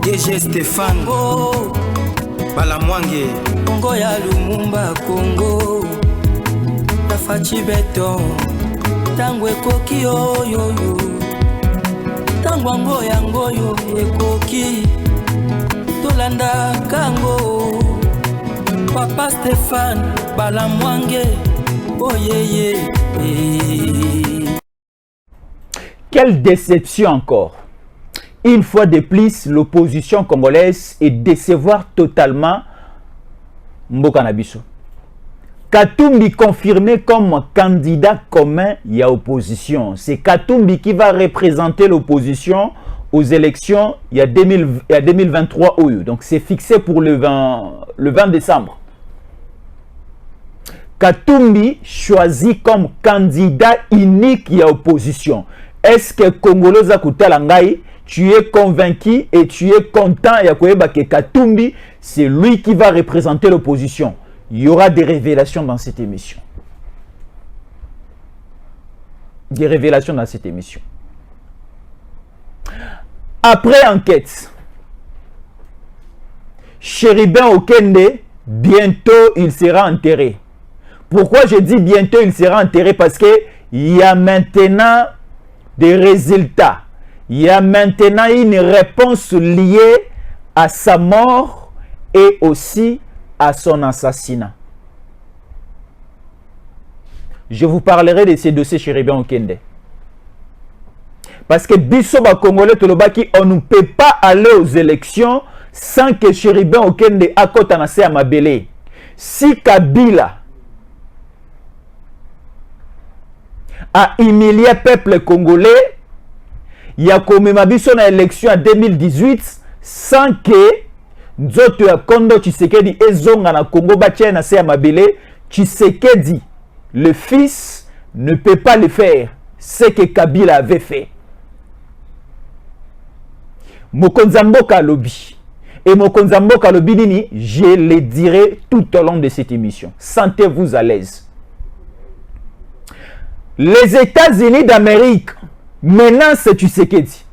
DG Stéphane Balamwange Congo ya Lumumba Congo Tafachi Beton Tango ekoki oyo Tango ango yango yo ekoki Tolanda kango Papa Stéphane Balamwange Oh yeah. Quelle déception encore. Une fois de plus, l'opposition congolaise est décevoir totalement Mboka Nabiso. Katumbi confirmé comme candidat commun, il y a opposition. C'est Katumbi qui va représenter l'opposition aux élections il y a 2023. Donc c'est fixé pour le 20 décembre. Katumbi choisi comme candidat unique il y a opposition. Est-ce que Congolais Zakutalangai, tu es convaincu et tu es content que Katumbi, c'est lui qui va représenter l'opposition? Il y aura des révélations dans cette émission. Des révélations dans cette émission. Après enquête, Chéribin Okende, bientôt il sera enterré. Pourquoi je dis bientôt il sera enterré? Parce qu'il y a maintenant des résultats. Il y a maintenant une réponse liée à sa mort et aussi à son assassinat. Je vous parlerai de ces dossiers Chéribin Okende. Parce que Bissoba Congolais Tolobaki, on ne peut pas aller aux élections sans que Chéribin Okende akotanase à Mabele. Si Kabila a humilié le peuple congolais, il y a comme Mabiso na élection en 2018 sans que Nzoto ya Kondo Tshisekedi ezonga na Congo batia na se ya Mabele. Tshisekedi, le fils, ne peut pas le faire ce que Kabila avait fait. Mokonzamboka lobby. Et Mokonzamboka lobby nini, je le dirai tout au long de cette émission. Sentez-vous à l'aise. Les États-Unis d'Amérique menacent Tshisekedi.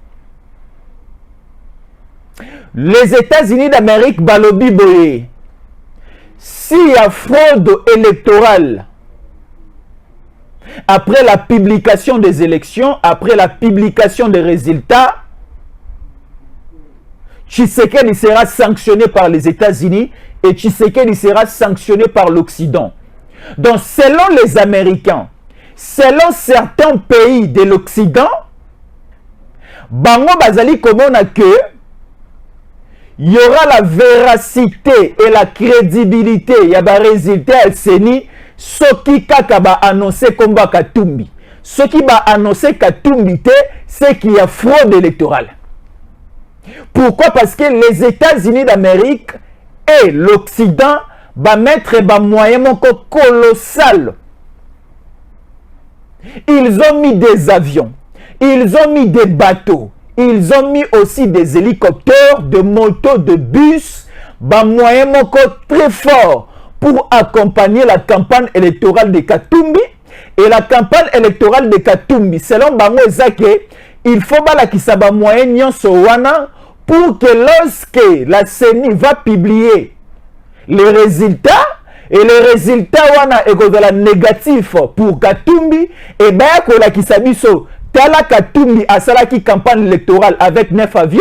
Les États-Unis d'Amérique balobi boye. S'il y a fraude électorale après la publication des élections, après la publication des résultats, Tshisekedi sera sanctionné par les États-Unis et Tshisekedi sera sanctionné par l'Occident. Donc selon les Américains, selon certains pays de l'Occident, Bango Bazali komona que il y aura la véracité et la crédibilité, il y a des résultats à Seni, ce qui va annoncer comme Katumbi. Ce qui va annoncer Katumbi, c'est qu'il y a fraude électorale. Pourquoi? Parce que les États-Unis d'Amérique et l'Occident vont mettre des moyens colossaux. Ils ont mis des avions, ils ont mis des bateaux, ils ont mis aussi des hélicoptères, des motos, de bus, des moyens très forts pour accompagner la campagne électorale de Katumbi. Et la campagne électorale de Katumbi, selon Bango Ezake, il faut qu'il y ait des moyens pour que lorsque la CENI va publier les résultats, et les résultats wana ekozala négatif pour Katumbi, et bien que la biso Tala Katumbi a salaki campagne électorale avec 9 avions,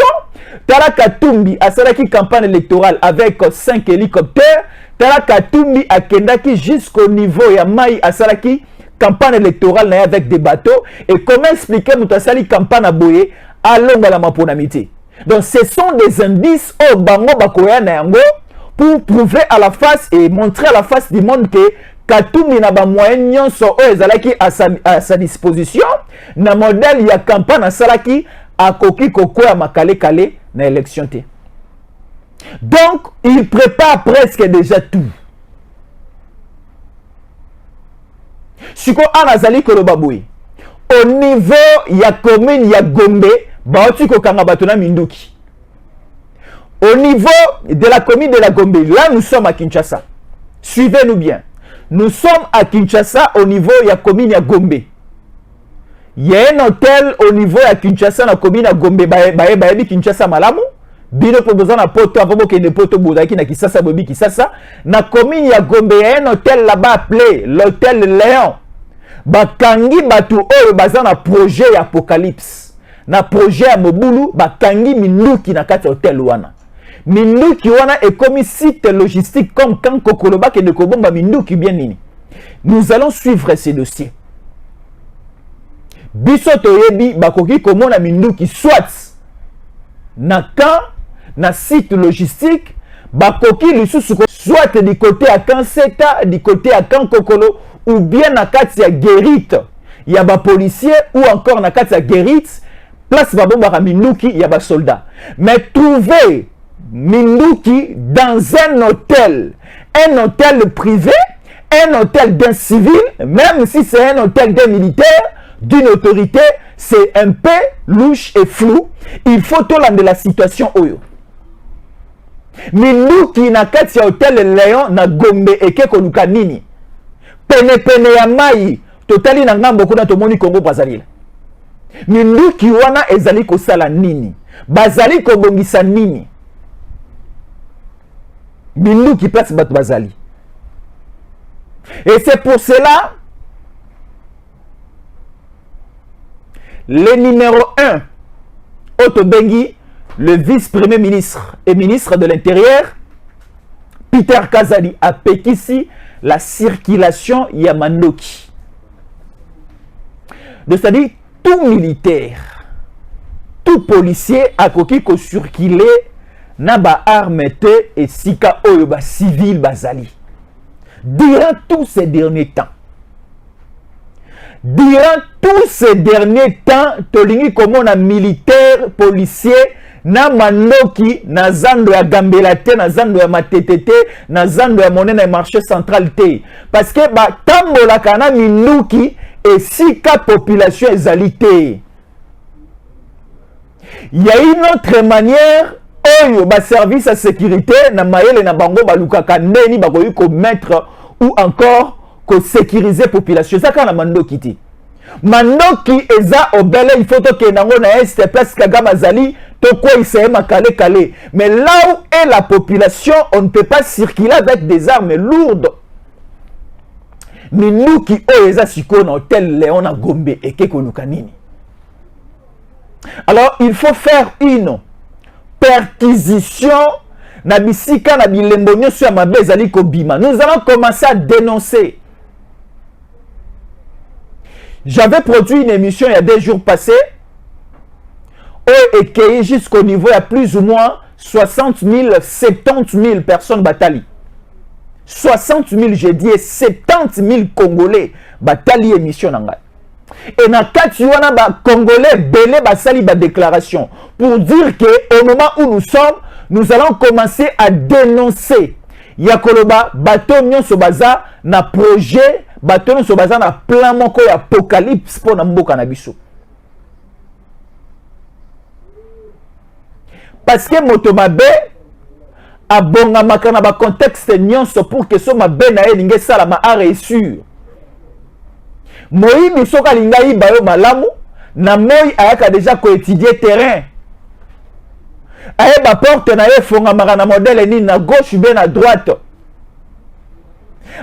Tala Katumbi a salaki campagne électorale avec 5 hélicoptères, Tala Katumbi a kendaki jusqu'au niveau ya mai a salaki campagne électorale avec des bateaux. Et comment expliquer Moutasali campagne à boye à longa la maponamité? Donc ce sont des indices au bango bakoya na yango pour prouver à la face et montrer à la face du monde que Katumbi na ba moyen nyonso o ezalaki à sa disposition na modèle ya campagne na salaki akoki kokoya makale kale na élection té. Donc il prépare presque déjà tout. Siko anazali koloba boy. Au niveau ya commune ya Gombe, baoti ko kanga batona minduki. Au niveau de la commune de la Gombe, là nous sommes à Kinshasa. Suivez-nous bien. Nous sommes à Kinshasa au niveau de la commune de Gombe. Il y a un hôtel au niveau de Kinshasa, la commune de Gombe, Baebi Kinshasa Malamu. bino po bozana poto avant que ne poto bozaki na Kisasa bobi Kisasa na commune ya Gombe un hôtel là-bas appelé l'hôtel Léon bakangi batu oyo bazana projet ya Apocalypse na projet ya Mobulu bakangi minduki na kati hôtel wana minduki wana est comme site logistique comme quand Kokoloba ke de kobomba minduki bien nini. Nous allons suivre ces dossiers. Biso toyebi bakoki komona minduki soit na kan na site logistique bakoki lisusu soit du côté à Kanseta du côté à Kankokolo ou bien na kati ya Guérite ya ba policier ou encore na kati ya Guérite place babomba minduki ya ba soldat. Mais trouver minduki dans un hôtel privé, un hôtel d'un civil, même si c'est un hôtel d'un militaire, d'une autorité, c'est un peu louche et flou. Il faut tout de la situation oyo. Minduki na kati ya hôtel Léon na Gombe eke koluka nini. Pene ya mai totali na ngambo kuna tomoni Congo Brazzaville. Minduki wana ezali kosala nini? Bazali kobongisa nini? Minduki place bat bazali. Et c'est pour cela le numéro 1 Otobengi, le vice-premier ministre et ministre de l'Intérieur, Peter Kazadi, a péquissi la circulation Yamandoki. C'est-à-dire, tout militaire, tout policier a coquille ko circuler na ba armete et sika oyo ba civil bazali. Durant tous ces derniers temps, tolingi comme on a militaire, policier, na manoki, na zando ya gambelate, na zando ya matetete, na zando ya monnaie na marché central te. Parce que ba tambola kana minuki et sika population ezalité. Il y a une autre manière oyo ba service à sécurité na mayele na bango balukaka ndeni bakoyi ko mettre ou encore ko sécuriser population. Ça quand la mandoki ti. Mandoki eza obele il faut que nango na est place Kagama zali to quoi il s'est calé. Mais là où est la population, on ne peut pas circuler avec des armes lourdes. Mais nous qui eza siko na hôtel Léon na Gombe et kekoluka nini. Alors il faut faire une perquisition na bisika na bilembonyo sur ma bezali kobima. Nous allons commencer à dénoncer. J'avais produit une émission il y a 2 jours passés et qui jusqu'au niveau il y a plus ou moins 60 000, 70 000 personnes batali. 60 000, j'ai dit 70 000 Congolais batali émission nanga. Et na kati wana ba Congolais belé basali ba déclaration pour dire que au moment où nous sommes, nous allons commencer à dénoncer Yakoloba bato nyonso baza na projet bato nyonso baza na plan moko ya apocalypse pour na mboka na biso. Parce que moto mabe abonga makana ba contexte nyonso pour que so mabe na elinge sala ma a réussir. Moïbi soka lingai bayo malamu na moi ayaka déjà ko étudier terrain. Aye ba porte na ye fonga makana modèle ni na gauche bien à droite.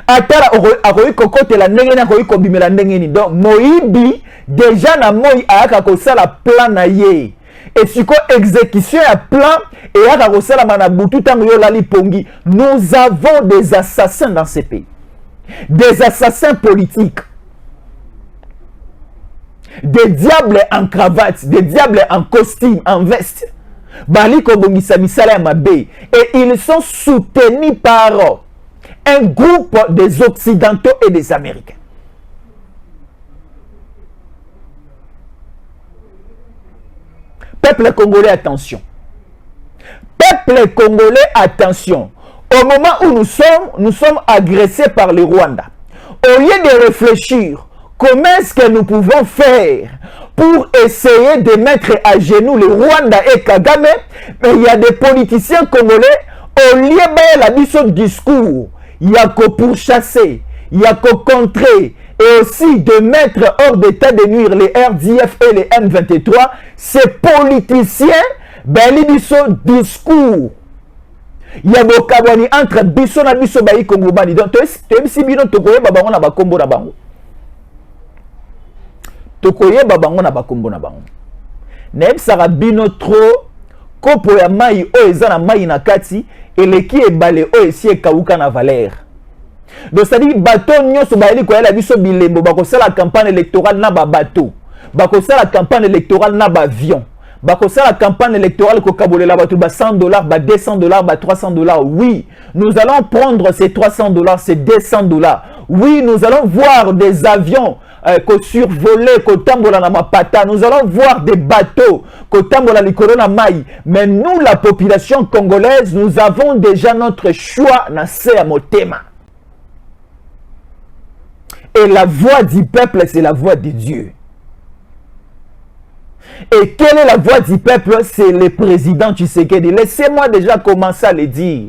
Atala akoyi kokote la ndenge na koyi kobimela ndenge ni. Donc Moïbi déjà na moi ayaka ko sala plan na ye. Et siko exécution ya plan et ayaka ko sala mana butu tango yo lali pongi. Nous avons des assassins dans ce pays. Des assassins politiques. Des diables en cravate, des diables en costume, en veste. Baliko bongisa misala ya mabe. Et ils sont soutenus par un groupe des Occidentaux et des Américains. Peuple congolais, attention. Peuple congolais, attention. Au moment où nous sommes agressés par le Rwanda. Au lieu de réfléchir, comment est-ce que nous pouvons faire pour essayer de mettre à genoux le Rwanda et Kagame? Mais il y a des politiciens congolais, au lieu de la mission de discours, il y a qu'à pourchasser, il y a qu'à contrer, et aussi de mettre hors d'état de nuire les RDF et les M23, ces politiciens beli biso discours ya bokabwani entre biso na biso bayi kongomani. Donc toyebisi bino tokoyeba bango na bakombo na bango, tokoyeba bango na bakombo na bango. Nayebisaka bino trop kopo ya mai oyo eza na mai na kati eleki ebale oyo esi ekawuka na valeur. Donc c'est-à-dire bato nyonso bayeli koyela biso bilembo bakosala campagne électorale na babato, bakosala campagne électorale na bavion, bakosala campagne électorale kokabolela bato ba $100, ba $200, ba $300. Oui, nous allons prendre ces $300, ces $200. Oui, nous allons voir des avions survoler, kotambola na mapata. Nous allons voir des bateaux kotambola likolo na mai. Mais nous, la population congolaise, nous avons déjà notre choix na se à motema. Et la voix du peuple, c'est la voix de Dieu. Et quelle est la voix du peuple? C'est le président Tshisekedi. Laissez-moi déjà commencer à le dire.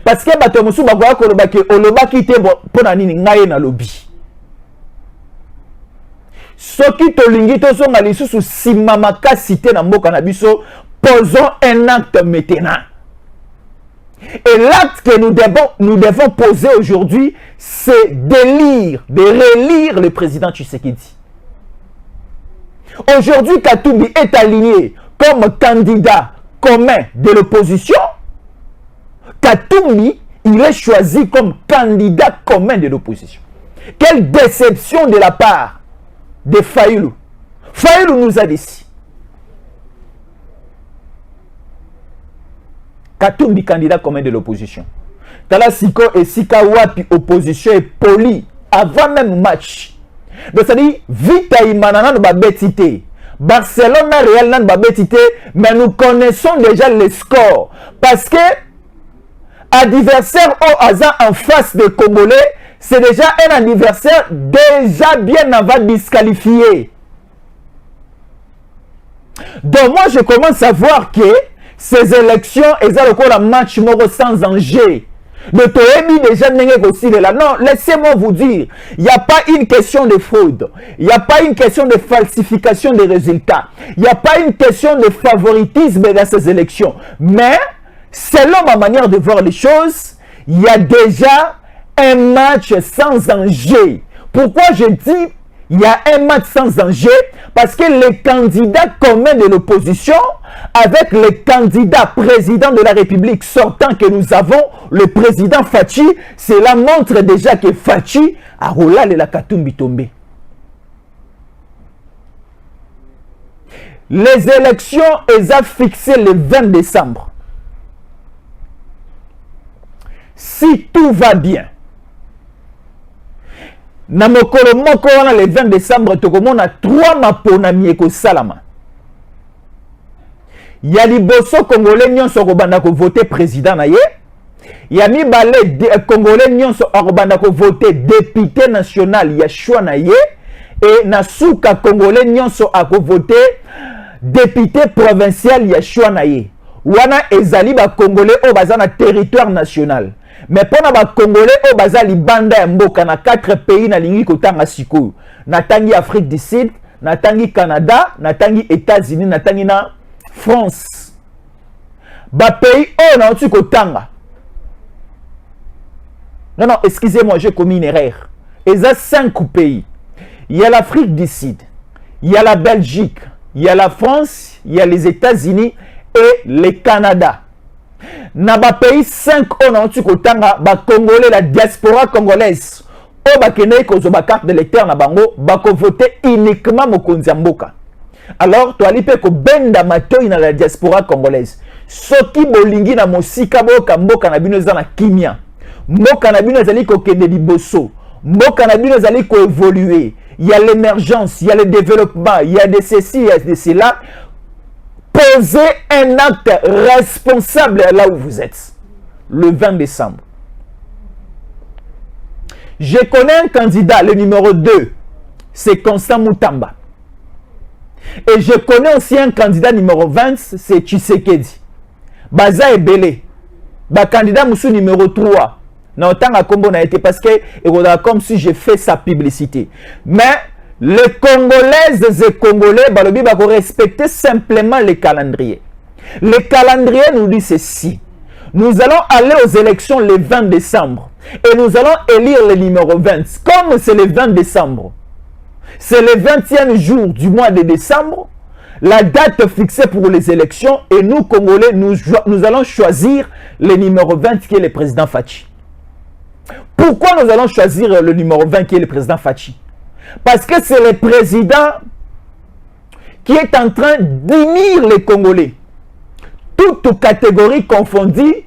Parce que bato musu bakoya kolobaki olobaki te pona nini ngai na lobi. Soki tolingi tozonga lisusu sima makasi te na mboka na biso, posons un acte maintenant. Et l'acte que nous devons poser aujourd'hui, c'est de relire le président Tshisekedi. Aujourd'hui, Katumbi est aligné comme candidat commun de l'opposition. Katumbi, il est choisi comme candidat commun de l'opposition. Quelle déception de la part de Fayulu. Fayulu nous a dit Katumbi, candidat commun de l'opposition. Tala Siko et Sika Wapi, opposition est poli avant même match. Donc, c'est-à-dire, vite à Imanana de Babetité. Barcelone a Real de Babetité, mais nous connaissons déjà les scores. Parce que, adversaire au hasard en face des Congolais, c'est déjà un adversaire déjà bien avant disqualifié. Donc, moi, je commence à voir que ces élections, elles ont encore un match sans enjeu. De Toemi déjà là. Non, laissez-moi vous dire, il n'y a pas une question de fraude, il n'y a pas une question de falsification des résultats, il n'y a pas une question de favoritisme dans ces élections. Mais, selon ma manière de voir les choses, il y a déjà un match sans enjeu. Pourquoi je dis il y a un match sans enjeu? Parce que les candidats communs de l'opposition, avec les candidats président de la République sortant que nous avons, le président Fachi, cela montre déjà que Fachi a roulé la Katumbi tombé. Les élections, elles ont fixé le 20 décembre. Si tout va bien, na mokolo moko wana le 20 décembre tokomona 3 maponami eko salama. Ya liboso congolais nyonso kobanda ko voter président na ye. Ya mibale congolais nyonso akobanda ko voter député national ya choix na ye. Et na suka congolais nyonso ako voter député provincial ya choix na ye. Wana ezali ba congolais o baza na territoire national. Mais pour les Congolais, au bazali banda ya mboka na 4 pays na lingi kotanga sikoyo. Na tangi Afrique du Sud, na tangi Canada, na tangi États-Unis, na tangi na France. Ba pays o na otu kotanga. Non, non, excusez-moi, j'ai commis une erreur. Il y a 5 pays. Il y a l'Afrique du Sud, il y a la Belgique, il y a la France, il y a les États-Unis et le Canada. Na ba pays 5 on a kotanga ba congolais, la diaspora congolaise o ba kene ko zo ba carte d'électeur na bango ba ko voter uniquement mokonzi mboka. Alors to ali pe ko benda matoi na la diaspora congolaise. Soki bolingi na mosika boka mboka na bino za na kimia. Mboka na bino zali ko kende liboso. Mboka na bino zali ko évoluer. Il y a l'émergence, il y a le développement, il y a de ceci, il y a de cela. Posez un acte responsable là où vous êtes. Le 20 décembre. Je connais un candidat, le numéro 2. C'est Constant Moutamba. Et je connais aussi un candidat numéro 20, c'est Tshisekedi. Baza et Belé. Ba candidat Moussou numéro 3. Non, tant à combo n'a été parce que comme si j'ai fait sa publicité. Mais les Congolaises et Congolais, balobi bako respecter simplement le calendrier. Le calendrier nous dit ceci. Nous allons aller aux élections le 20 décembre. Et nous allons élire le numéro 20. Comme c'est le 20 décembre, c'est le 20e jour du mois de décembre, la date fixée pour les élections, et nous, Congolais, nous allons choisir le numéro 20 qui est le président Fachi. Pourquoi nous allons choisir le numéro 20 qui est le président Fachi? Parce que c'est le président qui est en train d'unir les Congolais, toutes catégories confondues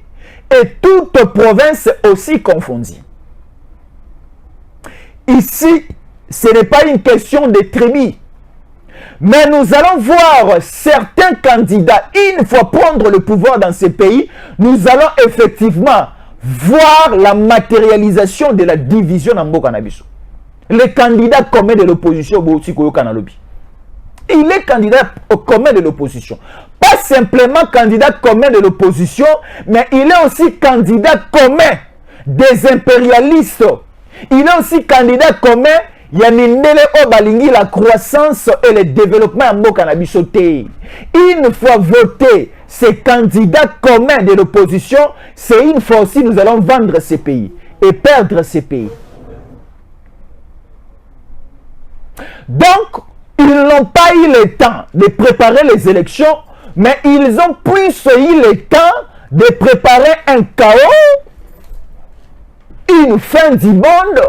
et toutes provinces aussi confondues. Ici, ce n'est pas une question de tribus, mais nous allons voir certains candidats, une fois prendre le pouvoir dans ces pays, nous allons effectivement voir la matérialisation de la division en Mboka na biso. Le candidat commun de l'opposition, il est candidat commun de l'opposition. Pas simplement candidat commun de l'opposition, mais il est aussi candidat commun des impérialistes. Il est aussi candidat commun, Yamindele Obalingi, la croissance et le développement en Mboka na biso te. Une fois voté ces candidats communs de l'opposition, c'est une fois aussi nous allons vendre ces pays et perdre ces pays. Donc, ils n'ont pas eu le temps de préparer les élections, mais ils ont plus eu le temps de préparer un chaos, une fin du monde.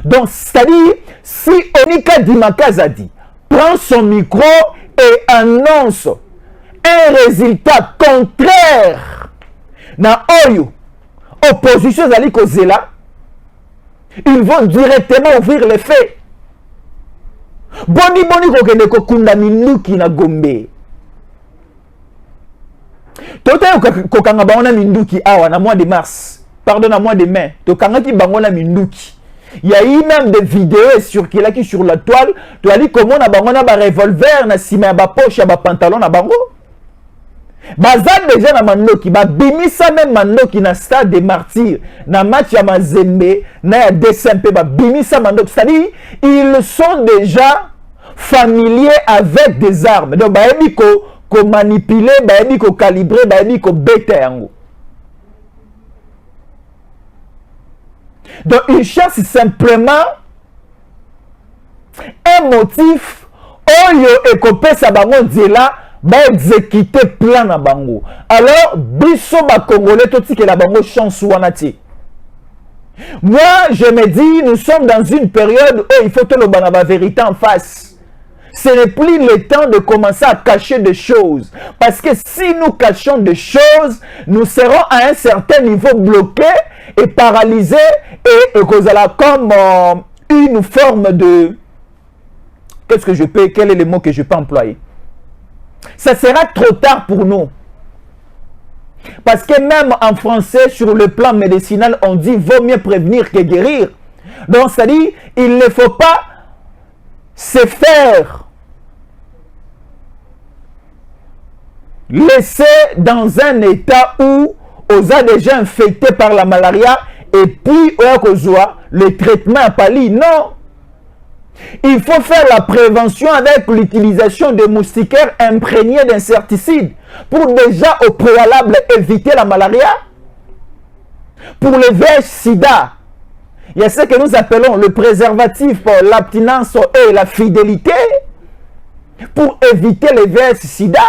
Donc, c'est-à-dire, si Onika Dimakazadi prend son micro et annonce un résultat contraire na Oyo, opposition Zali Kozela, ils vont directement ouvrir les faits. Boni kokende kokunda minduki na Gombe. Tota kokanga bango na minduki awa na mois de mars. Pardon, na mois de mai. Tokanga ki bango na minduki. Il y a eu même des vidéos circulées sur la toile. Tu as dit comment na bango na ba revolver na sima ba poche ba pantalon na bango. Bazal déjà na mandoki, ba bimisa même mandoki na stade des martyrs, na match ya Mazembe, na ya DSMP, ba bimisa mandoki. C'est-à-dire, ils sont déjà familiers avec des armes. Donc, ba ebi ko manipuler, ba ebi ko calibrer, ba ebi ko bete yango. Donc, ils cherchent simplement un motif. Oyo ekopesa bango nzela ba exécuter plan na bango. Alors biso ba Congolais toti que la bango chance wanati. Moi je me dis nous sommes dans une période où il faut que le banaba vérité en face. Ce n'est plus le temps de commencer à cacher des choses, parce que si nous cachons des choses, nous serons à un certain niveau bloqués et paralysés et causera comme une forme de quel est le mot que je peux employer? Ça sera trop tard pour nous. Parce que même en français, sur le plan médicinal, on dit vaut mieux prévenir que guérir. Donc, c'est-à-dire, il ne faut pas se faire laisser dans un état où on a déjà infecté par la malaria et puis le traitement à pali. Non. Il faut faire la prévention avec l'utilisation de moustiquaires imprégnés d'insecticides pour déjà au préalable éviter la malaria. Pour le VIH-Sida, il y a ce que nous appelons le préservatif pour l'abstinence et la fidélité. Pour éviter le VIH-Sida,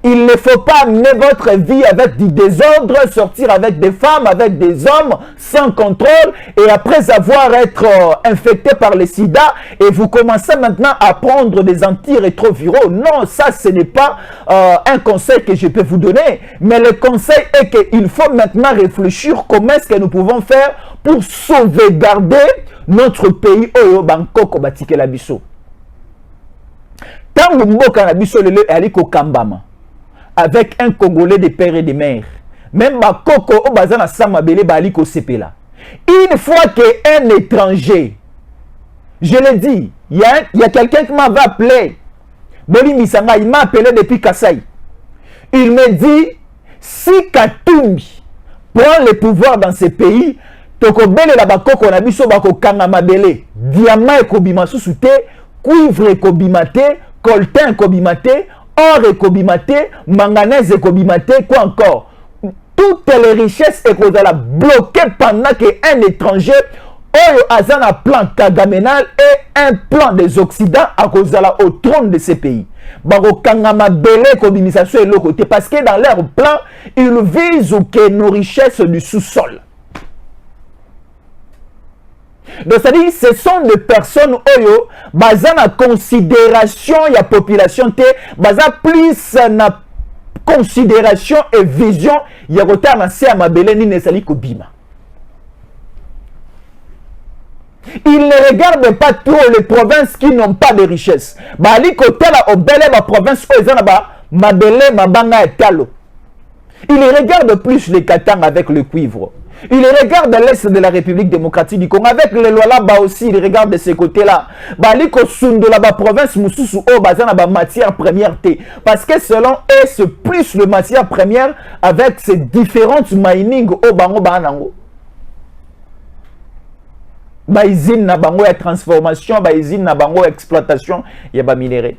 il ne faut pas amener votre vie avec du désordre, sortir avec des femmes, avec des hommes, sans contrôle, et après avoir été infecté par le sida, et vous commencez maintenant à prendre des antirétroviraux. Non, ça, ce n'est pas un conseil que je peux vous donner, mais le conseil est qu'il faut maintenant réfléchir comment est-ce que nous pouvons faire pour sauvegarder notre pays au Bangkok Batike la biso. Tant que mboka na biso lelo aliko kambama avec un Congolais de père et de mère, même ma coco au bazana samabele baliko sepela. Une fois qu'un étranger, je l'ai dit, il y a quelqu'un qui m'avait appelé, Boli Misanga, il m'a appelé depuis Kassai. Il me dit, si Katumbi prend le pouvoir dans ce pays, tokobelela bakoko na biso bakokanga mabele, diamant ekobima susu te, cuivre ekobima te, coltan ekobima te, or ekobima te, manganèse ekobima te, quoi encore? Toutes les richesses ekozala bloquées pendant qu'un étranger oyo azana plan kagamenal et un plan des Occidents akozala au trône de ces pays. Bakokanga mabele ekobimisa so eloko te, parce que dans leur plan, ils visent que nos richesses du sous-sol. Donc, c'est-à-dire, ce sont des personnes oyo, baza na considération ya population te, baza plus na considération et vision ya kota na se ya mabele ni nesali kobima. Ils ne regardent pas trop les provinces qui n'ont pas de richesse. Bali kota la obele ba province oyo ezana ba mabele mabanga etalo. Ils regardent plus les Katanga avec le cuivre. Il regarde l'est de la République démocratique du Congo. Avec les lois là-bas aussi, il regarde de ce côté-là. Baliko Sundola, la province Moussousou, oh, bazana ba matière première T. Parce que selon eux, c'est plus de matière première avec ces différentes mining au bango banango. Ba usine na bango ya transformation, ba usine na bango exploitation, ya ba minéraux.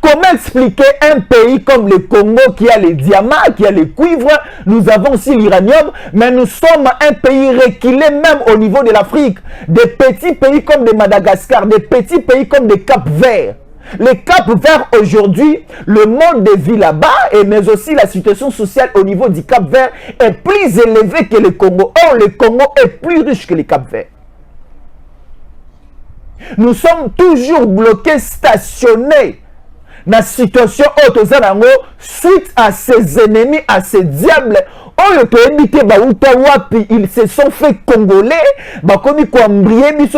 Comment expliquer un pays comme le Congo qui a les diamants, qui a les cuivres, nous avons aussi l'uranium, mais nous sommes un pays reculé même au niveau de l'Afrique. Des petits pays comme le Madagascar, des petits pays comme le Cap-Vert. Le Cap-Vert aujourd'hui, le mode de vie là-bas, mais aussi la situation sociale au niveau du Cap-Vert est plus élevée que le Congo. Or, le Congo est plus riche que le Cap-Vert. Nous sommes toujours bloqués, stationnés. Dans la situation autozanango suite à ces ennemis, à ces diables, ils se sont fait congolais,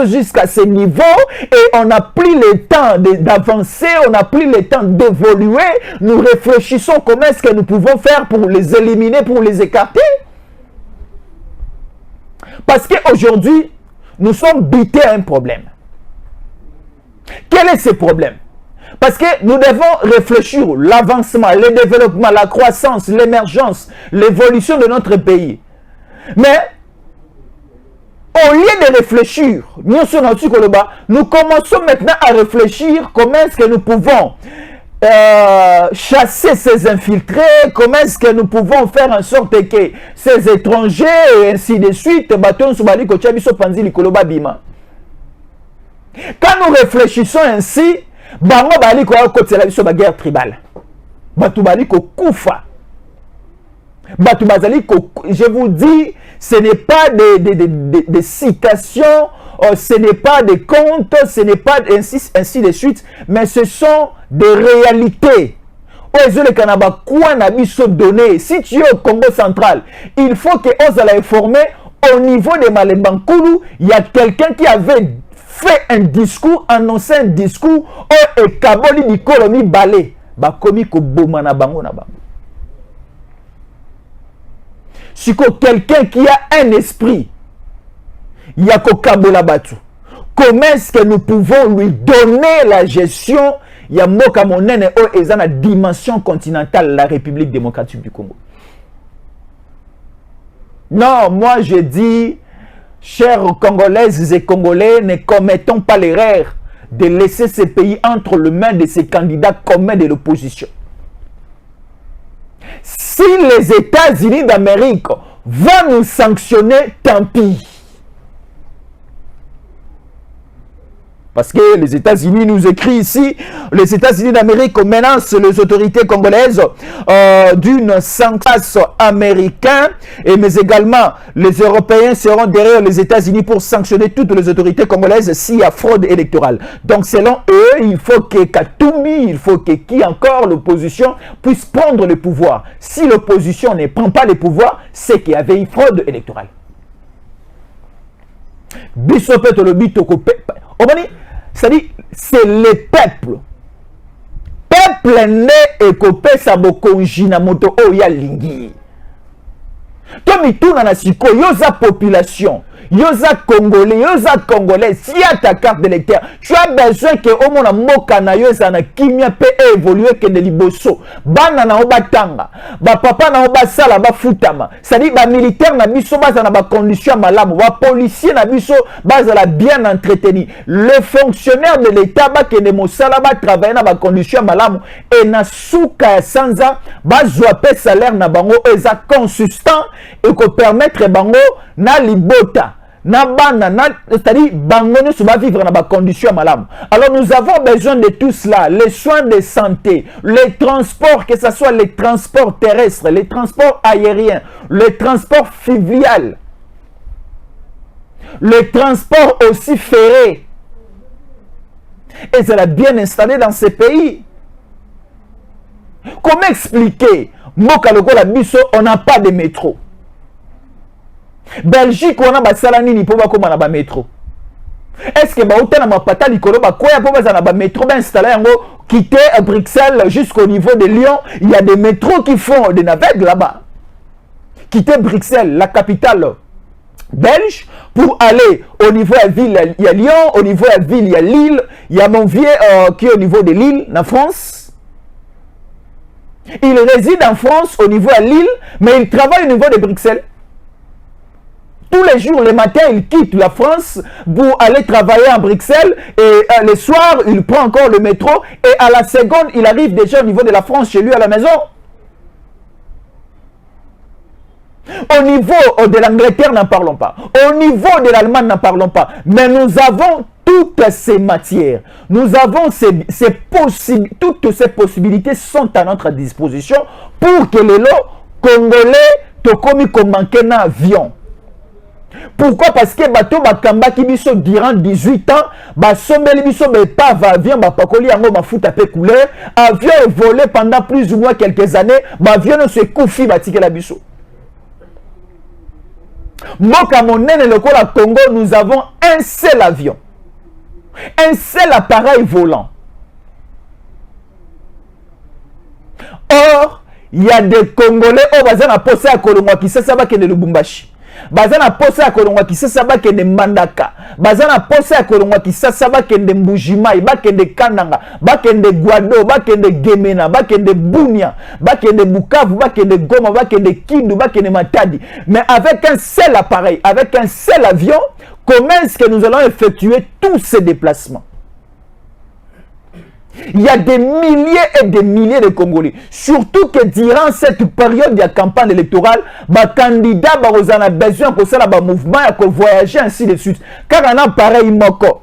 jusqu'à ce niveau, et on n'a plus le temps d'avancer, on n'a plus le temps d'évoluer. Nous réfléchissons comment est-ce que nous pouvons faire pour les éliminer, pour les écarter. Parce qu'aujourd'hui, nous sommes butés à un problème. Quel est ce problème? Parce que nous devons réfléchir l'avancement, le développement, la croissance, l'émergence, l'évolution de notre pays. Mais au lieu de réfléchir, nous commençons maintenant à réfléchir comment est-ce que nous pouvons chasser ces infiltrés, comment est-ce que nous pouvons faire en sorte que ces étrangers et ainsi de suite, quand nous réfléchissons ainsi, bango bali ko kotela biso ba guerre tribale. Batu bali ko kufa. Batu bazali ko, je vous dis, ce n'est pas des citations, ce n'est pas des contes, ce n'est pas ainsi de suite, mais ce sont des réalités. Le Canada, quoi n'a biso donné? Si tu es au Congo central, il faut que on s'allait informer au niveau de Malembankulu, il y a quelqu'un qui avait fait un discours, annoncé un discours, et Kaboli di Kolomi balé, bakomi ko boma na bango na bango. Si quelqu'un qui a un esprit, il y a ko kabola batu. Comment est-ce que nous pouvons lui donner la gestion? Il y a moka monene o ezana dimension continentale la République démocratique du Congo. Non, moi je dis, chers Congolaises et Congolais, ne commettons pas l'erreur de laisser ce pays entre les mains de ces candidats communs de l'opposition. Si les États-Unis d'Amérique vont nous sanctionner, tant pis. Parce que les États-Unis nous écrivent ici, les États-Unis d'Amérique menacent les autorités congolaises d'une sanction américaine, mais également les Européens seront derrière les États-Unis pour sanctionner toutes les autorités congolaises s'il y a fraude électorale. Donc selon eux, il faut que Katoumi, il faut que qui encore l'opposition puisse prendre le pouvoir. Si l'opposition ne prend pas le pouvoir, c'est qu'il y avait une fraude électorale. C'est-à-dire, c'est le peuple. Peuple né et copé sabokonji na moto oya lingi. Tomi tuna na siko yoza population. Yosa Congolais, Yosa Congolais, si à ta carte d'électeur, tu as besoin que au moins mokana yosa na kimia peut évoluer que de liboso. Bana na obatanga, ba papa na obasala ba futama. C'est-à-dire ba militaire na biso baza na ba condition malamu, ba policier na biso baza la bien entretenu. Le fonctionnaire de l'État ba que de mosala ba travailler na ba condition malamu et na suka sanza ba zoape salaire na bango eza consistant et ko permettre bango na libota. C'est-à-dire, bangono va vivre dans des conditions malamu. Alors nous avons besoin de tout cela, les soins de santé, les transports, que ce soit les transports terrestres, les transports aériens, les transports fluvial, les transports aussi ferrés. Et ça l'a bien installé dans ces pays. Comment expliquer, Mokaloko la biso, on n'a pas de métro. Belgique on a basala nini po ba koma na ba métro. Est-ce que ba utana mapata likolo ba koya po ba na ba métro ba installer yango quitter Bruxelles jusqu'au niveau de Lyon, il y a des métros qui font des navettes là-bas. Quitter Bruxelles, la capitale belge, pour aller au niveau de la ville, il y a Lyon, au niveau de la ville, il y a Lille, il y a mon vieux qui est au niveau de Lille, en France. Il réside en France au niveau de Lille, mais il travaille au niveau de Bruxelles. Tous les jours, le matin, il quitte la France pour aller travailler à Bruxelles et le soir, il prend encore le métro et à la seconde, il arrive déjà au niveau de la France chez lui à la maison. Au niveau de l'Angleterre, n'en parlons pas. Au niveau de l'Allemagne, n'en parlons pas. Mais nous avons toutes ces matières. Nous avons toutes ces possibilités sont à notre disposition pour que les lots congolais te commis comme manquer un avion. Pourquoi? Parce que bateau bakamba qui biso durant 18 ans, ba sombeli biso be pas va avion ba pakoli yango ba futa pe couleur, avion est volé pendant plus ou moins quelques années, ba avion ne se koufi batike la biso. Moka monene le la Congo, nous avons un seul avion. Un seul appareil volant. Or, il y a des Congolais au bazan a posé à Kolongwa qui sait ba ke de Lubumbashi. Bazana posa ya kolongwa kisasa bakende Mandaka, bazana posa ya kolongwa kisasa bakende Mbujimai, bakende Kananga, bakende Guado, bakende Gemena, bakende Bunia, bakende Bukavu, bakende Goma, bakende Kindu, bakende Matadi. Mais avec un seul appareil, avec un seul avion, comment est-ce que nous allons effectuer tous ces déplacements? Il y a des milliers et des milliers de Congolais. Surtout que durant cette période de campagne électorale, les candidats ont besoin de faire un mouvement, de voyager, ainsi de suite. Car on a pareil moko.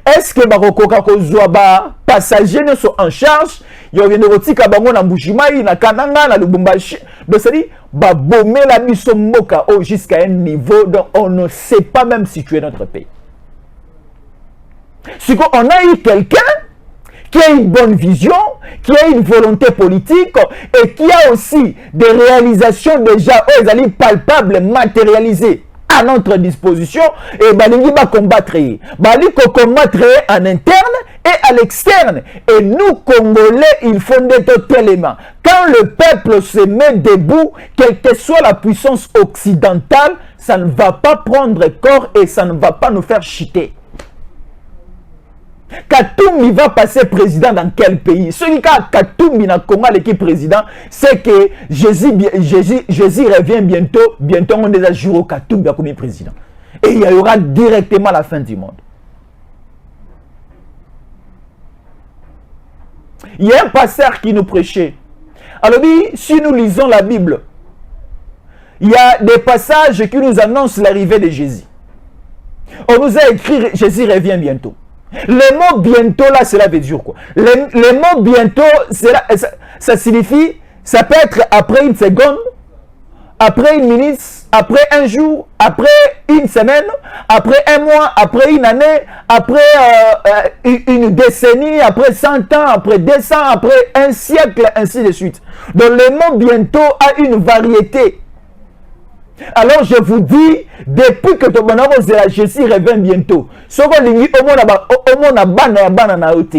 Est-ce que les passagers sont en charge? Il y a des gens qui sont en Mbujimai, na Kananga, na Lubumbashi. Donc, c'est-à-dire, jusqu'à un niveau dont on ne sait pas même situer notre pays. C'est qu'on a eu quelqu'un qui a une bonne vision, qui a une volonté politique et qui a aussi des réalisations déjà palpables, matérialisées à notre disposition et balingi va combattre. Balingi combattre en interne et à l'externe. Et nous, Congolais, il faut d'être tellement. Quand le peuple se met debout, quelle que soit la puissance occidentale, ça ne va pas prendre corps et ça ne va pas nous faire chiter. Katoumi va passer président dans quel pays? Celui qui a Katoumi dans Congo l'équipe président, c'est que Jésus revient bientôt. Bientôt on déjà juré Katoumi comme président. Et il y aura directement la fin du monde. Il y a un pasteur qui nous prêchait. Alors si nous lisons la Bible, il y a des passages qui nous annoncent l'arrivée de Jésus. On nous a écrit Jésus revient bientôt. Le mot bientôt là, cela veut dire quoi? Le mot bientôt, ça signifie, ça peut être après une seconde, après une minute, après un jour, après une semaine, après un mois, après une année, après une décennie, après 100 ans, après 200, après un siècle, ainsi de suite. Donc le mot bientôt a une variété. Alors je vous dis, depuis que Jésus revient bientôt, ce qu'on dit au monde bana na ote,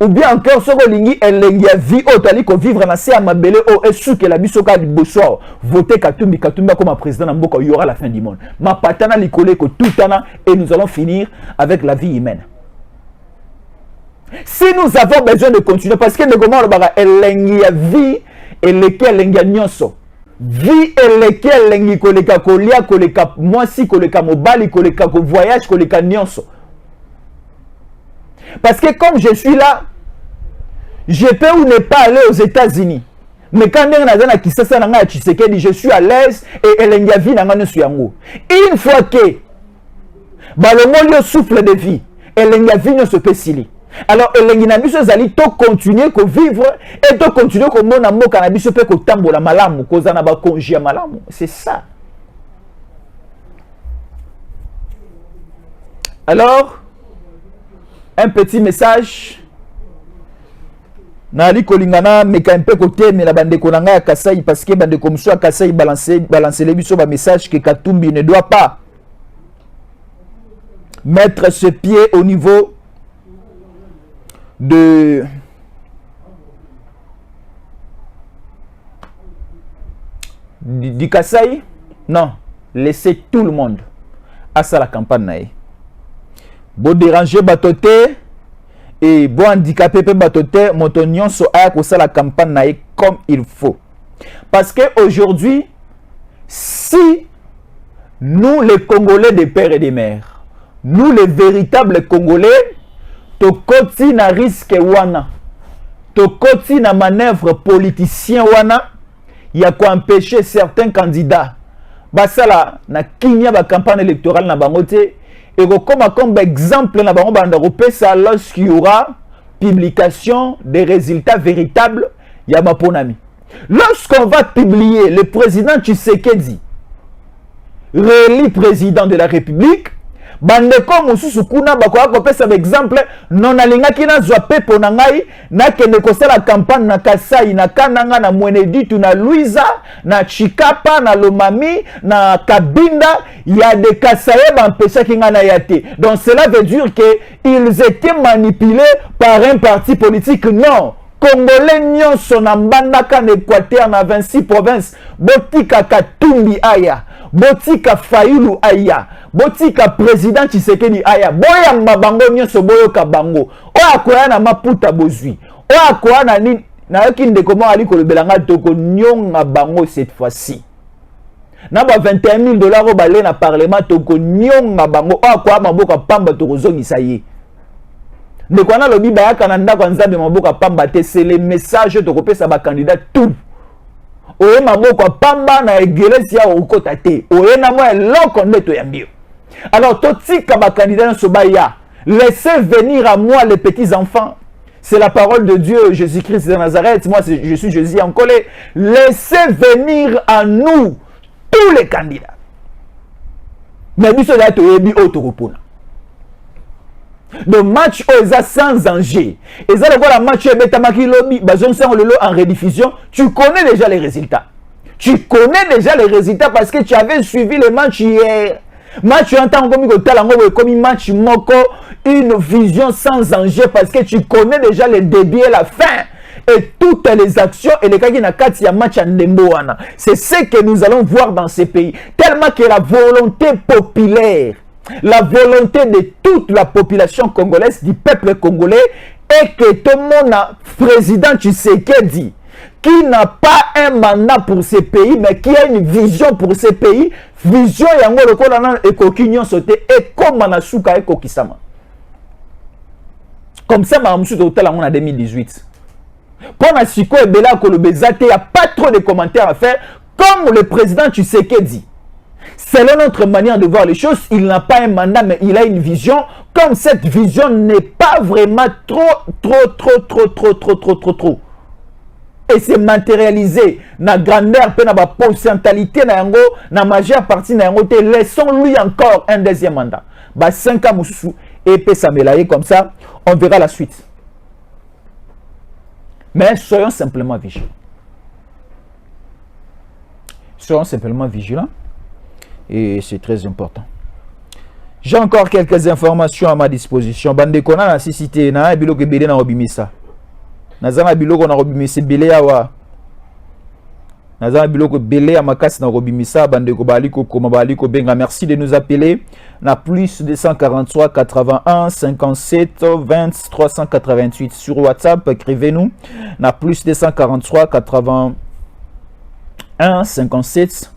ou bien encore soko lingi elengi ya vie otali ko vivre na se ya mabele o esuke la biso ka liboso voter Katumbi comme président na mboka, il y aura la fin du monde. Ma patana likole ko tutana et nous allons finir avec la vie humaine. Si nous avons besoin de continuer, parce que comment le baga elengi ya vie eleke elengi ya nyonso. Vie eleke elengi koleka kolia koleka mwasi koleka mobali koleka ko voyage koleka nyonso. Parce que comme je suis là, je peux ou ne pas aller aux États-Unis. Mais quand je suis à l'aise et une fois que Balomolio souffle de vie, et se peut s'ili. Alors, to continuer à vivre et to continuer à mon amour cannabis peut que tambola malamu, kozana ba congé malamu. C'est ça. Alors, un petit message. Nali kolingana meka un peu côté mais la bande konanga ya Kasai parce que bande comme ça Kasai balancer les biso ba message que Katumbi ne doit pas mettre ses pieds au niveau de du Kasai. Non, laissez tout le monde à ça la campagne naïe. Bon déranger batoté et bon handicapé pe batoté montonion so aya ko ça la campagne naïe comme il faut. Parce que aujourd'hui, si nous les Congolais des pères et des mères, nous les véritables Congolais, to koti na risque wana, to koti na manœuvre politicien wana, il y a quoi empêcher certains candidats basala na kinya ba campagne électorale na bangote. Et comme exemple, lorsqu'il y aura publication des résultats véritables, il y a ma ponami. Lorsqu'on va publier le président Tshisekedi, réélu président de la République, bandeko mususu kuna bakoya kopesa exemple non alingaki na zwa pepo na ngai na kende kosala campagne na Kasai na Kananga na Mweneditu na Luiza na Chikapa na Lomami na Kabinda, il y a des Kasaïs empêchés qui ngana yate. Donc cela veut dire que ils étaient manipulés par un parti politique. Non, Congolais nyonso na mbandaka na Équateur na 26 provinces, botika Katumbi aya, botika Fayulu aya, botika président Tshisekedi aya, boya mabango nyonso boyoka bango, oya koya na Maputa bozui, oya koya na nini, na yoki ndeko ali kolobelanga toko nyonga bango cette fois-ci. Na ba $21 000 au balé na parlement toko nyonga bango, oya koya maboka pamba toko zongi saye. Mais quand on a le biba kananda kwanza be maboka pamba te, c'est le message de kopé sa ba candidat tout. Oye maboka pamba na église ya okota te. Oye na moi loko neto ya mbio. Alors totika ba candidat so ba ya. Laissez venir à moi les petits enfants. C'est la parole de Dieu, Jésus-Christ de Nazareth. Moi je suis Jésus en colère. Laissez venir à nous tous les candidats. Mais biso da to yebi otokopona. Le match est sans danger. Et ça, le match est en rediffusion. Tu connais déjà les résultats. Tu connais déjà les résultats parce que tu avais suivi le match hier. Match en tant comme match moko, une vision sans danger parce que tu connais déjà le début et la fin. Et toutes les actions et les cas qui n'a match en Ndemboana. C'est ce que nous allons voir dans ces pays. Tellement que la volonté populaire, la volonté de toute la population congolaise, du peuple congolais, est que tout le monde a président Tshisekedi, qui n'a pas un mandat pour ce pays, mais qui a une vision pour ce pays, vision yango lokola et kokinyon sauté et comme manasuka et kokisama. Comme ça, ma monsieur total en 2018. Pour la Siko et Bela Kolobezate, il n'y a pas trop de commentaires à faire, comme le président Tshisekedi. Selon notre manière de voir les choses, il n'a pas un mandat, mais il a une vision. Comme cette vision n'est pas vraiment trop, et c'est matérialisé na grandeur, na ba potentialité na yango, na majeure partie na yango, laissons-lui encore un deuxième mandat. Ba 5 ans moussou et peut s'améliorer comme ça, on verra la suite. Mais soyons simplement vigilants. Soyons simplement vigilants. Et c'est très important. J'ai encore quelques informations à ma disposition. Bandeko na cité na biloko belé na obimisa. Nazana biloko na obimisa belé awa. Nazana biloko belé à makasi na obimisa bandeko baliko koma baliko benga. Merci de nous appeler na plus 243 81 57 20 388 sur WhatsApp. Écrivez-nous na plus 243 81 57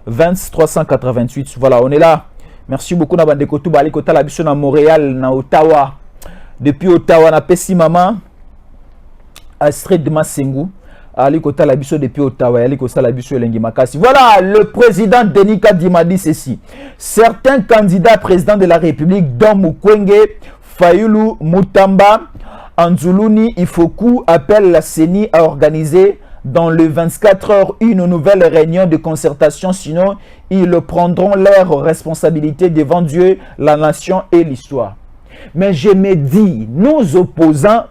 20 388. Voilà, on est là. Merci beaucoup na bandeko tout bali kota la biso na Montréal na Ottawa. Depuis Ottawa na pesi mama Astrid de Masengu ali kota la biso depuis Ottawa ali kota la biso elengi makasi. Voilà, le président Denis Kadima dit ceci. Certains candidats présidents de la République dont Mukwege, Fayulu, Mutamba, Anzuluni, Ifoku appellent la CENI à organiser dans les 24 heures une nouvelle réunion de concertation, sinon ils prendront leurs responsabilités devant Dieu, la nation et l'histoire. Mais je me dis, nos opposants,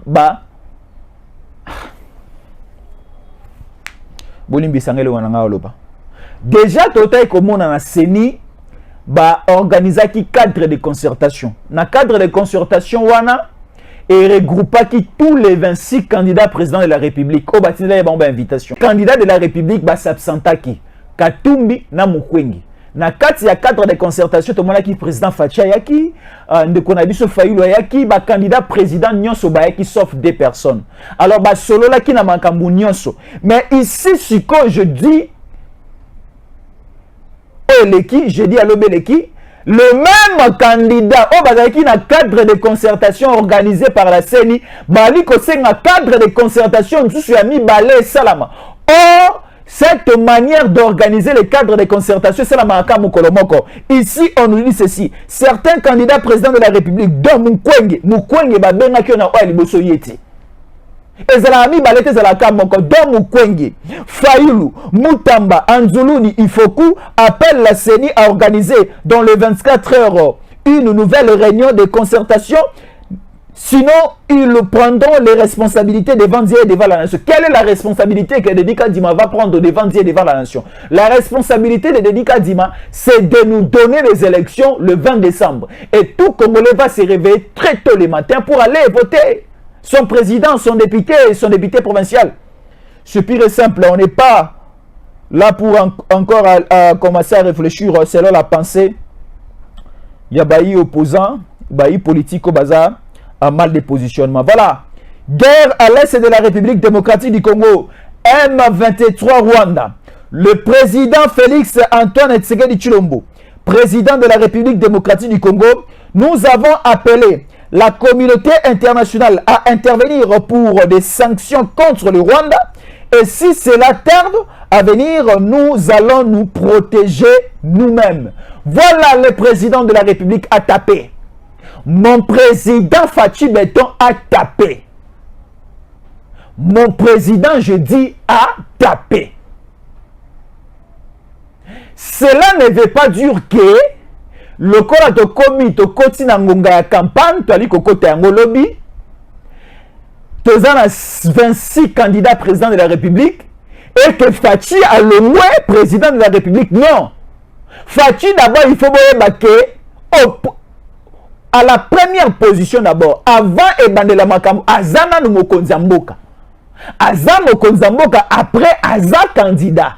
déjà, total comme on a CENI, organiser qui cadre de concertation. Dans le cadre de concertation, et regroupa qui tous les 26 candidats présidents de la République. Au bâtiment, il y a une invitation. Candidat de la République s'absenta qui Katumbi na Mukwege. Na kati ya cadre de concertation, tout le monde qui président Facha yaki, de Konabiso Fayulu yaki, candidat président nyonso bayaki sauf 2 personnes. Alors solo là qui na makambu nyonso. Mais ici siko je dis Eleki, je dis à l'Obeleki, le même candidat au bazaki na cadre de concertation organisé par la CENI bali ko senga cadre de concertation nsusu ya mibale salama. Or cette manière d'organiser le cadre de concertation c'est la maraka mokolomoko. Ici on nous dit ceci, certains candidats présidents de la République dont Mukwege babenga ki na oya liboso yeti. Ezalami balete zalaka moko don Mukwege, Fayulu, Mutamba, Anzuluni, Ifoku appellent la CENI à organiser dans les 24 heures une nouvelle réunion de concertation. Sinon, ils prendront les responsabilités devant Dieu et devant la nation. Quelle est la responsabilité que Denis Kadima va prendre devant Dieu et devant la nation? La responsabilité de Denis Kadima, c'est de nous donner les élections le 20 décembre. Et tout Congolais va se réveiller très tôt le matin pour aller voter son président, son député provincial. C'est pire et simple. On n'est pas là pour encore commencer à réfléchir selon la pensée. Il y a des opposants, des politiques au bazar, à mal de positionnement. Voilà. Guerre à l'est de la République démocratique du Congo. M23 Rwanda. Le président Félix Antoine Tshisekedi Tshilombo, président de la République démocratique du Congo, nous avons appelé la communauté internationale à intervenir pour des sanctions contre le Rwanda. Et si cela tarde à venir, nous allons nous protéger nous-mêmes. Voilà, le président de la République a tapé. Mon président Fachi Beton a tapé. Mon président, je dis, a tapé. Cela ne veut pas dire que le corps de commis to koti na ngonga ya campagne to ali kokota yango lobby tozana 26 candidats présidents de la République et que Fachi a le moins président de la République. Non. Fachi d'abord il faut boyeba que à la première position d'abord avant ebandela makambo azana no mokonzi mboka. Aza mokonzi mboka après aza candidat.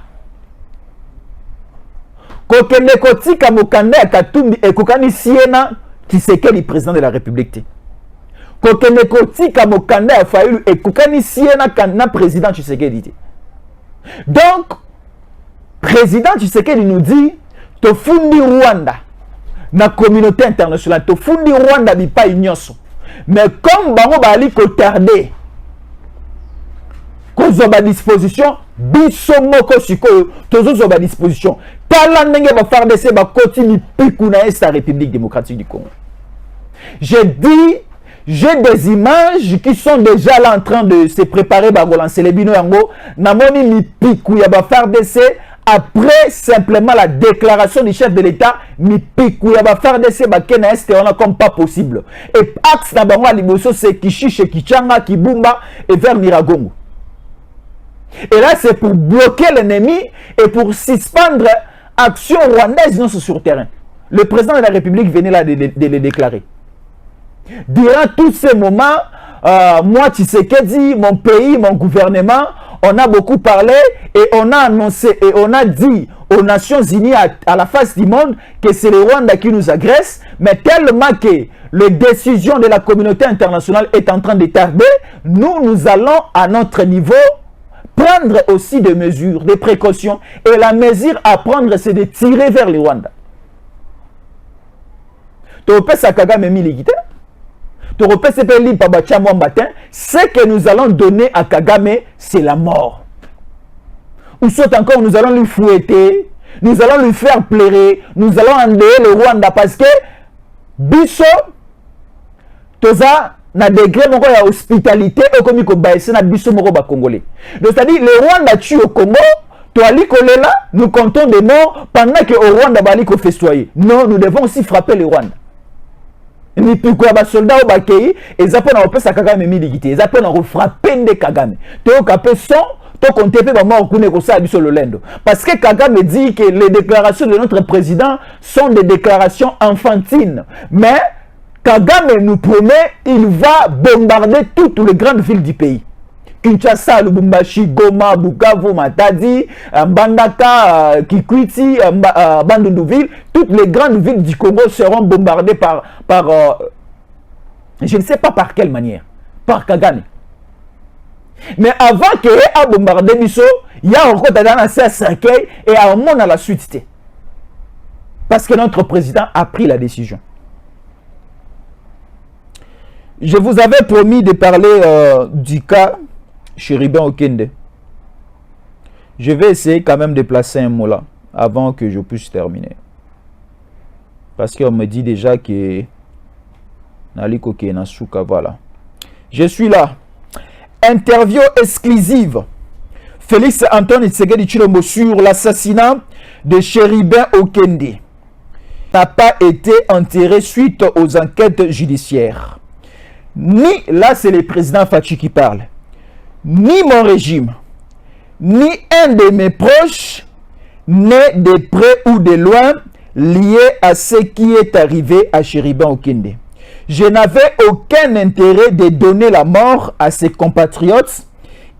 Kokende kotika mokanda ya Katumbi ekokani siena Tshisekedi président de la République. Kokende kotika mokanda ya Fayulu ekokani siena na président Tshisekedi. Donc président Tshisekedi nous dit tofundi Rwanda na communauté internationale, tofundi Rwanda bipa nyonso. Mais comme bango bali ko tarder kozo ba disposition biso moko sikoyo tozo ba disposition tala ndenge ba FARDC ba continue piku na la République démocratique du Congo. J'ai dit, j'ai des images qui sont déjà là en train de se préparer ba relancer les bino yango na moni mi piku ya ba FARDC après simplement la déclaration du chef de l'État mi piku ya ba FARDC ba kena est on a comme pas possible. Et axe na bango liboso c'est Kishishe, Kichanga, Kibumba et vers Miragongo. Et là, c'est pour bloquer l'ennemi et pour suspendre action rwandaise non sur terrain. Le président de la République venait là de le déclarer. Durant tous ces moments, moi, Tshisekedi, mon pays, mon gouvernement, on a beaucoup parlé et on a annoncé et on a dit aux Nations Unies à la face du monde que c'est le Rwanda qui nous agresse, mais tellement que les décisions de la communauté internationale est en train de tarder, nous allons à notre niveau prendre aussi des mesures, des précautions. Et la mesure à prendre, c'est de tirer vers le Rwanda. Ce que nous allons donner à Kagame, c'est la mort. Ou soit encore, nous allons lui fouetter, nous allons lui faire pleurer, nous allons enlever le Rwanda parce que biso toza na degré moko ya hospitalité okomi ko baisse na biso moko ba congolais. Donc c'est-à-dire le Rwanda tue au Congo, toi ali kolela, nous comptons des morts pendant que au Rwanda bali ko festoyer. Non, nous devons aussi frapper le Rwanda. Ni pourquoi ba soldat au bakei et ça peut na opesa Kagame miligité, ça peut na frapper de Kagame. To kapé son parce que Kagame dit que les déclarations de notre président sont des déclarations enfantines. Mais Kagame nous promet qu'il va bombarder toutes les grandes villes du pays. Kinshasa, Lubumbashi, Goma, Bukavu, Matadi, Mbandaka, Kikwiti, Bandundouville, toutes les grandes villes du Congo seront bombardées par je ne sais pas par quelle manière, par Kagame. Mais avant que a bombardé Bisso, il y a encore dans un cercueil et à un moment à la suite. Parce que notre président a pris la décision. Je vous avais promis de parler du cas Chéribin Okende. Je vais essayer quand même de placer un mot là avant que je puisse terminer. Parce qu'on me dit déjà que Naliko Kenasuka, voilà. Je suis là. Interview exclusive. Félix Antoine Tshisekedi Tshilombo sur l'assassinat de Chéribin Okende n'a pas été enterré suite aux enquêtes judiciaires. Ni, là c'est le président Fachi qui parle, ni mon régime, ni un de mes proches n'est de près ou de loin lié à ce qui est arrivé à Chéribin Okende. Je n'avais aucun intérêt de donner la mort à ses compatriotes.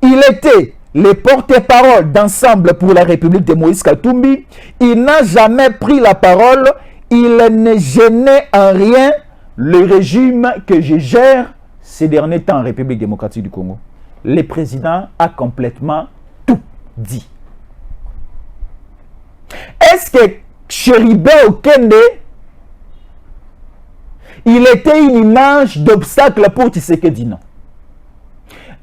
Il était le porte-parole d'Ensemble pour la République de Moïse Katumbi. Il n'a jamais pris la parole. Il ne gênait en rien le régime que je gère ces derniers temps en République démocratique du Congo. Le président a complètement tout dit. Est-ce que Chéribin Okende, il était une image d'obstacle pour Tshisekedi? Non.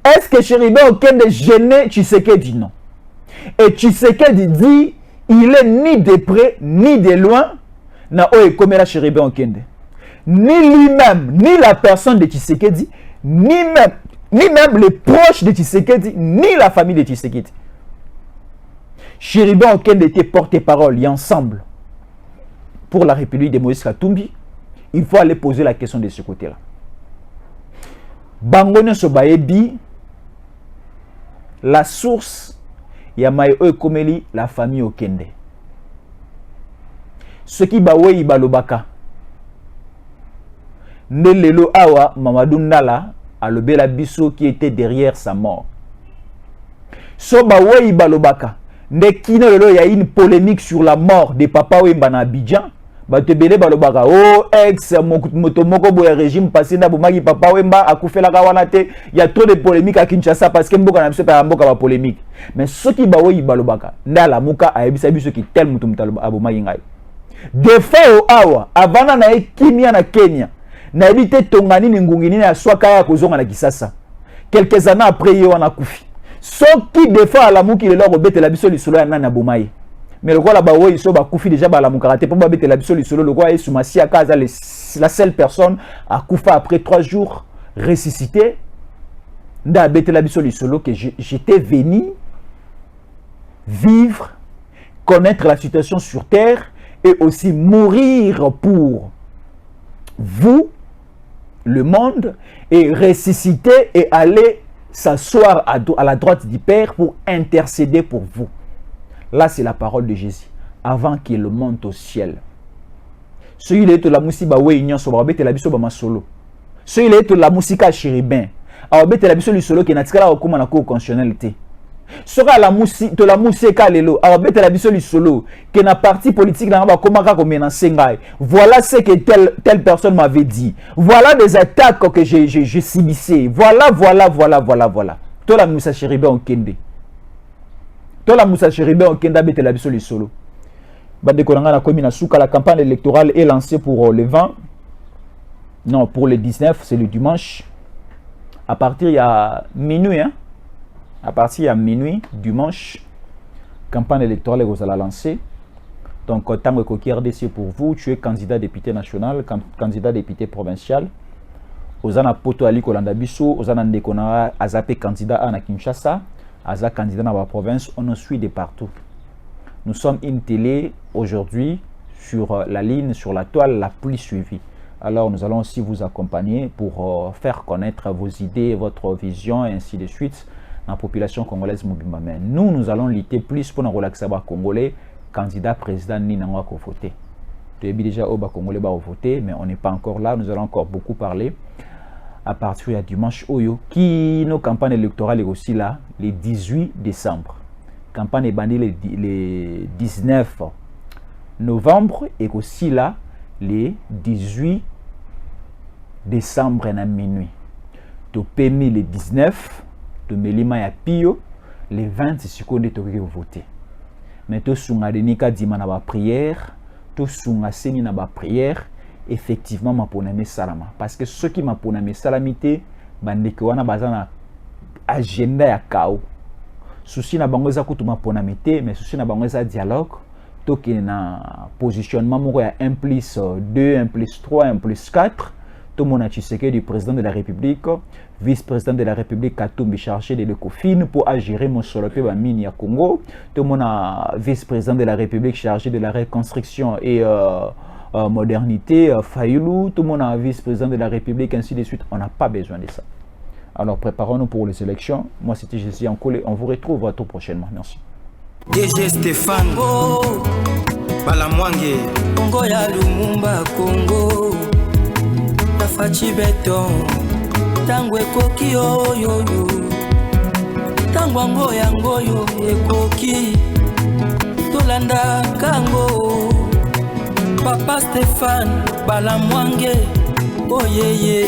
Est-ce que Chéribin Okende gênait Tshisekedi? Non. Et Tshisekedi dit, il est ni de près, ni de loin, na oye komela Chéribin Okende. Ni lui-même, ni la personne de Tshisekedi, ni même les proches de Tshisekedi, ni la famille de Tshisekedi. Chéribin Okende était porte-parole et ensemble pour la République de Moïse Katumbi. Il faut aller poser la question de ce côté-là. Bangono Sobaebi, la source, Yamae Oekomeli, la famille Okende. Ce qui bawe balobaka. Nelelo Awa, Mamadou Nala, Alobela Bisso qui était derrière sa mort. So bawe balobaka. Nekino lelo, il y a une polémique sur la mort de Papa Wemba na Abidjan. Batebele balobaka oh ex moto moko boya régime passé na bomaki Papa Wemba akufela kawana te. Il y a trop de polémiques à Kinshasa parce que mboka na biso pa mboka ba polémique. Mais ceux qui bawe balobaka ndala muka ayebisa biso ki tel mutu mutalo abomaki ngai. De fois awa avana na kimia na Kenya na ebite tongani ngungi na swaka ya kozonga na Kisasa. Quelques années après yo wana kufi. Ceux qui de fois la muki le leur obete la biso lisolo ya nana bomai. Mais le roi là-bas, ils sont koufi déjà par la moukarate. Pour battre la bisole solo, le roi est sous Massia Kaza, la seule personne à Koufa après 3 jours ressuscité. Nda battre la bisole solo que j'étais venu vivre, connaître la situation sur terre et aussi mourir pour vous, le monde, et ressusciter et aller s'asseoir à la droite du Père pour intercéder pour vous. Là, c'est la parole de Jésus, avant qu'il monte au ciel. Ce il est la musique ba we union so ba bete la biso ba masolo. Ce il est la musique à chérubin. A bete la biso li solo qui na tikala okuma na cour constitutionnalité. Sera la musique de la musique à l'élo. A bete la biso li solo qui na parti politique na ba komaka ko menacer ngai. Voilà ce que telle personne m'avait dit. Voilà des attaques que j'ai subissé. Voilà. To la musique chérubin on kende. To la musique chérubin on kenda bete la biso li solo. La campagne électorale est lancée pour le 20. Non, pour le 19, c'est le dimanche. À partir il y a minuit, hein? À partir il y a minuit, dimanche, campagne électorale vous allez lancer. Donc, tant que RDC pour vous, tu es candidat député national, candidat député provincial. Ozana Poto Ali Kolanda Bisso, Ozana Ndekonara, Azapé candidat à Kinshasa, Aza candidat dans la province, on nous suit de partout. Nous sommes une télé aujourd'hui sur la ligne, sur la toile la plus suivie. Alors nous allons aussi vous accompagner pour faire connaître vos idées, votre vision et ainsi de suite dans la population congolaise Mobimba. Mais nous allons lutter plus pour nous relaxer les Congolais, candidat président ni n'anga ko voter. Tu es déjà au Congolais va voter, mais on n'est pas encore là. Nous allons encore beaucoup parler à partir du dimanche Oyo, qui nos campagnes électorales est aussi là, le 18 décembre. Campagne est bandée le 19 novembre et aussi là le 18 décembre à minuit. Tu peux le 19, tu mets les mains à pio, le 20 c'est ce tu peux voter. Mais tu sunga denika dima na ba prière, tu sunga seni na ba prière, effectivement ma poname salama parce que ceux qui ma poname salamité bandeke wana bazana agenda ya kao. Souci na bango za kutuma pona mete mais souci na bango za dialogue to ki na positionnement moko ya 1 plus 2 1 plus 3 1 plus 4 to mona Tshisekedi du président de la République vice-président de la République Katumbi chargé de l'ECOFIN pour agir mon solo pe ba mini ya Congo to mona vice-président de la République chargé de la reconstruction et modernité Fayulu to mona vice-président de la République ainsi de suite. On n'a pas besoin de ça. Alors préparons-nous pour les élections. Moi c'était Jésus en collé. On vous retrouve tout prochainement. Merci. DG Stéphane Balamwange Congo ya Lumumba Congo Tafachi Beton Tangwe Koki Oyo Tangwango Yangoyo Ekoki Tolanda Kango Papa Stéphane Balamwange Oh yeah yeah